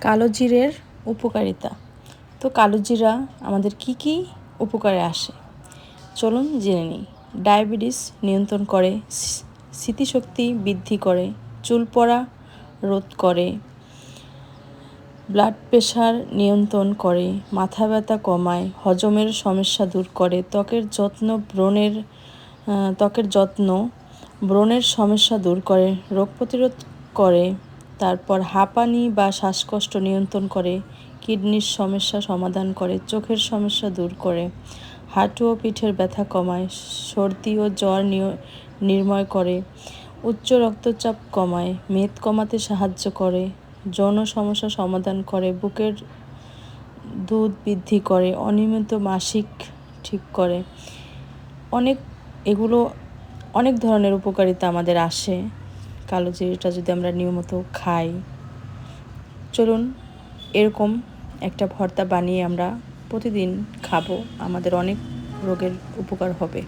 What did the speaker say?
কালো জিরের উপকারিতা। তো কালো জিরা আমাদের কি কি উপকারে আসে চলুন জেনে নিই। ডায়াবেটিস নিয়ন্ত্রণ করে, স্মৃতিশক্তি বৃদ্ধি করে, চুল পড়া রোধ করে, ব্লাড প্রেশার নিয়ন্ত্রণ করে, মাথা ব্যথা কমায়, হজমের সমস্যা দূর করে, ত্বকের যত্ন ব্রণের সমস্যা দূর করে, রোগ প্রতিরোধ করে, তারপর হাঁপানি বা শ্বাসকষ্ট নিয়ন্ত্রণ করে, কিডনির সমস্যা সমাধান করে, চোখের সমস্যা দূর করে, হাঁটু ও পিঠের ব্যথা কমায়, সর্দি ও জ্বর নির্মূল করে, উচ্চ রক্তচাপ কমায়, মেদ কমাতে সাহায্য করে, যৌন সমস্যা সমাধান করে, বুকের দুধ বৃদ্ধি করে, অনিয়মিত মাসিক ঠিক করে। অনেক ধরনের উপকারিতা আমাদের আসে কালো জিরাটা যদি আমরা নিয়মিত খাই। চলুন এরকম একটা ভর্তা বানিয়ে আমরা প্রতিদিন খাবো, আমাদের অনেক রোগের উপকার হবে।